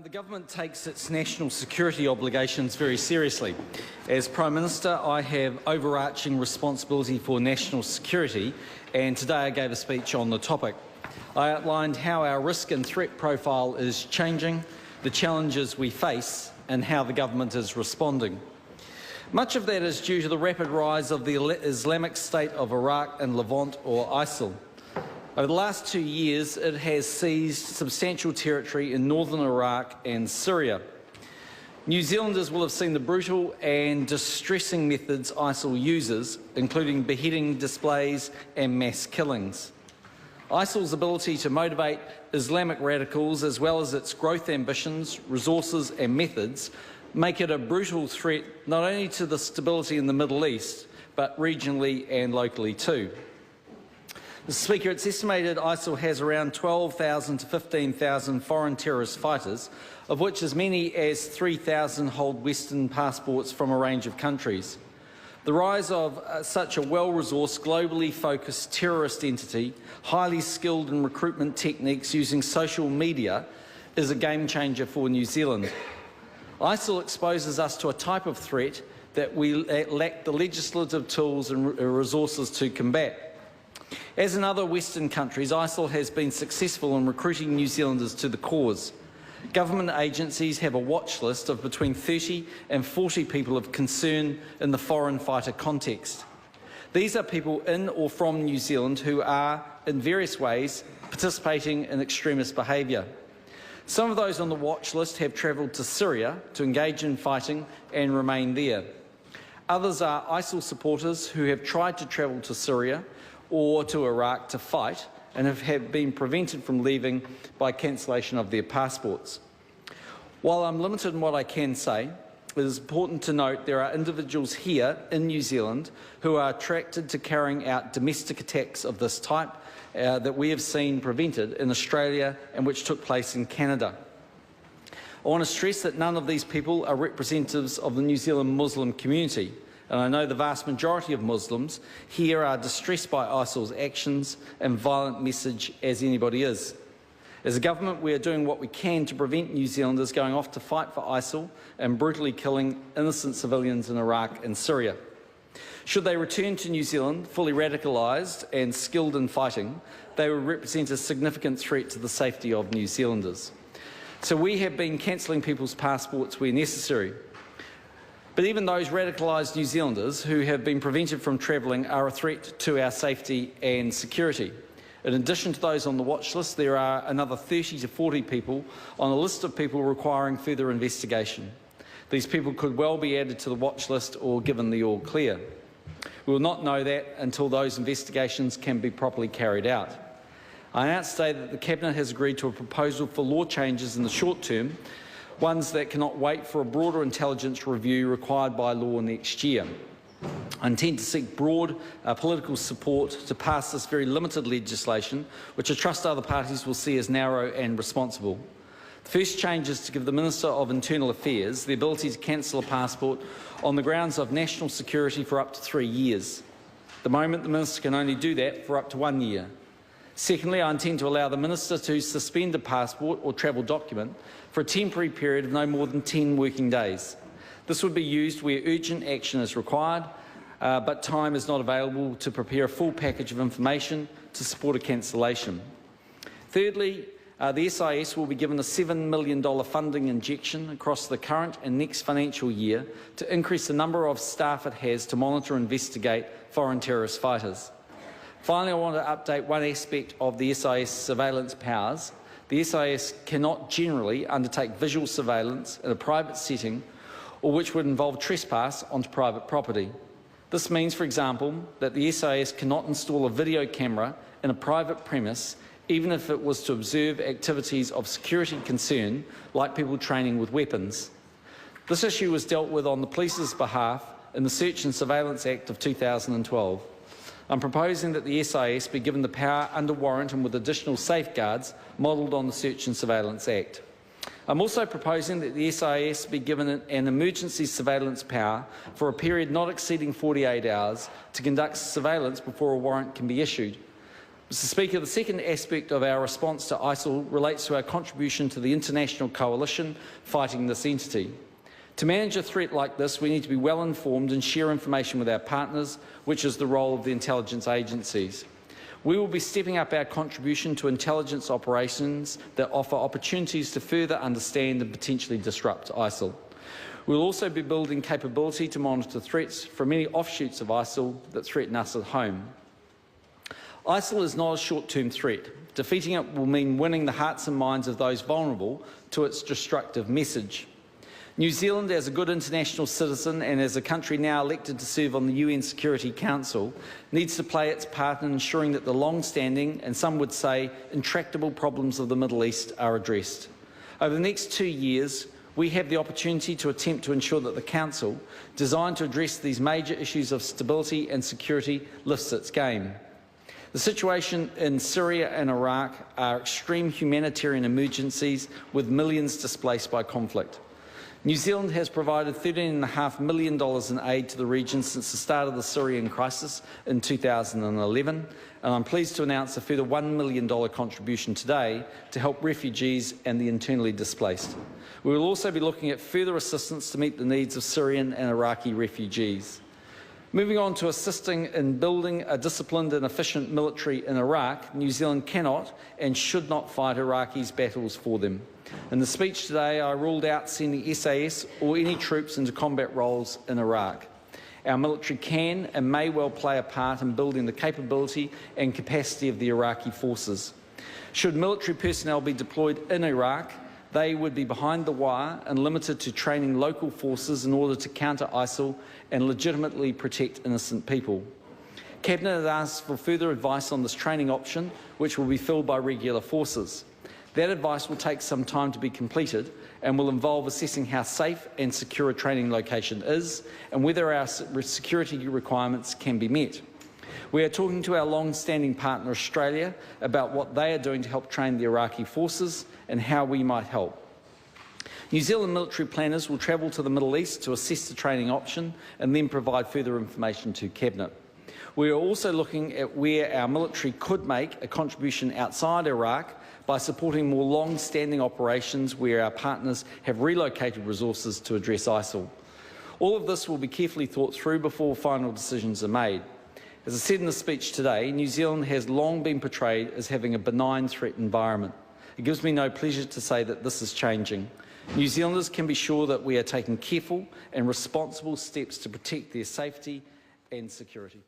The government takes its national security obligations very seriously. As Prime Minister, I have overarching responsibility for national security, and today I gave a speech on the topic. I outlined how our risk and threat profile is changing, the challenges we face, and how the government is responding. Much of that is due to the rapid rise of the Islamic State of Iraq and Levant, or ISIL. Over the last 2 years, it has seized substantial territory in northern Iraq and Syria. New Zealanders will have seen the brutal and distressing methods ISIL uses, including beheading displays and mass killings. ISIL's ability to motivate Islamic radicals, as well as its growth ambitions, resources and methods, make it a brutal threat not only to the stability in the Middle East, but regionally and locally too. Mr. Speaker, it's estimated ISIL has around 12,000 to 15,000 foreign terrorist fighters, of which as many as 3,000 hold Western passports from a range of countries. The rise of such a well-resourced, globally focused terrorist entity, highly skilled in recruitment techniques using social media, is a game-changer for New Zealand. ISIL exposes us to a type of threat that we lack the legislative tools and resources to combat. As in other Western countries, ISIL has been successful in recruiting New Zealanders to the cause. Government agencies have a watch list of between 30 and 40 people of concern in the foreign fighter context. These are people in or from New Zealand who are, in various ways, participating in extremist behaviour. Some of those on the watch list have travelled to Syria to engage in fighting and remain there. Others are ISIL supporters who have tried to travel to Syria or to Iraq to fight and have been prevented from leaving by cancellation of their passports. While I'm limited in what I can say, it is important to note there are individuals here in New Zealand who are attracted to carrying out domestic attacks of this type that we have seen prevented in Australia and which took place in Canada. I want to stress that none of these people are representatives of the New Zealand Muslim community, and I know the vast majority of Muslims here are distressed by ISIL's actions and violent message, as anybody is. As a government, we are doing what we can to prevent New Zealanders going off to fight for ISIL and brutally killing innocent civilians in Iraq and Syria. Should they return to New Zealand fully radicalised and skilled in fighting, they will represent a significant threat to the safety of New Zealanders. So we have been cancelling people's passports where necessary. But even those radicalised New Zealanders who have been prevented from travelling are a threat to our safety and security. In addition to those on the watch list, there are another 30 to 40 people on a list of people requiring further investigation. These people could well be added to the watch list or given the all clear. We will not know that until those investigations can be properly carried out. I announced today that the Cabinet has agreed to a proposal for law changes in the short term, ones that cannot wait for a broader intelligence review required by law next year. I intend to seek broad political support to pass this very limited legislation, which I trust other parties will see as narrow and responsible. The first change is to give the Minister of Internal Affairs the ability to cancel a passport on the grounds of national security for up to 3 years. At the moment, the Minister can only do that for up to 1 year. Secondly, I intend to allow the Minister to suspend a passport or travel document for a temporary period of no more than 10 working days. This would be used where urgent action is required, but time is not available to prepare a full package of information to support a cancellation. Thirdly, the SIS will be given a $7 million funding injection across the current and next financial year to increase the number of staff it has to monitor and investigate foreign terrorist fighters. Finally, I want to update one aspect of the SIS surveillance powers. The SIS cannot generally undertake visual surveillance in a private setting or which would involve trespass onto private property. This means, for example, that the SIS cannot install a video camera in a private premise even if it was to observe activities of security concern, like people training with weapons. This issue was dealt with on the police's behalf in the Search and Surveillance Act of 2012. I'm proposing that the SIS be given the power under warrant and with additional safeguards modelled on the Search and Surveillance Act. I'm also proposing that the SIS be given an emergency surveillance power for a period not exceeding 48 hours to conduct surveillance before a warrant can be issued. Mr Speaker, the second aspect of our response to ISIL relates to our contribution to the international coalition fighting this entity. To manage a threat like this, we need to be well informed and share information with our partners, which is the role of the intelligence agencies. We will be stepping up our contribution to intelligence operations that offer opportunities to further understand and potentially disrupt ISIL. We will also be building capability to monitor threats from many offshoots of ISIL that threaten us at home. ISIL is not a short-term threat. Defeating it will mean winning the hearts and minds of those vulnerable to its destructive message. New Zealand, as a good international citizen and as a country now elected to serve on the UN Security Council, needs to play its part in ensuring that the long-standing, and some would say intractable problems of the Middle East are addressed. Over the next 2 years, we have the opportunity to attempt to ensure that the Council, designed to address these major issues of stability and security, lifts its game. The situation in Syria and Iraq are extreme humanitarian emergencies with millions displaced by conflict. New Zealand has provided $13.5 million in aid to the region since the start of the Syrian crisis in 2011, and I'm pleased to announce a further $1 million contribution today to help refugees and the internally displaced. We will also be looking at further assistance to meet the needs of Syrian and Iraqi refugees. Moving on to assisting in building a disciplined and efficient military in Iraq, New Zealand cannot and should not fight Iraqis' battles for them. In the speech today, I ruled out sending SAS or any troops into combat roles in Iraq. Our military can and may well play a part in building the capability and capacity of the Iraqi forces. Should military personnel be deployed in Iraq, they would be behind the wire and limited to training local forces in order to counter ISIL and legitimately protect innocent people. Cabinet has asked for further advice on this training option, which will be filled by regular forces. That advice will take some time to be completed and will involve assessing how safe and secure a training location is and whether our security requirements can be met. We are talking to our long-standing partner Australia about what they are doing to help train the Iraqi forces and how we might help. New Zealand military planners will travel to the Middle East to assess the training option and then provide further information to Cabinet. We are also looking at where our military could make a contribution outside Iraq by supporting more long-standing operations where our partners have relocated resources to address ISIL. All of this will be carefully thought through before final decisions are made. As I said in the speech today, New Zealand has long been portrayed as having a benign threat environment. It gives me no pleasure to say that this is changing. New Zealanders can be sure that we are taking careful and responsible steps to protect their safety and security.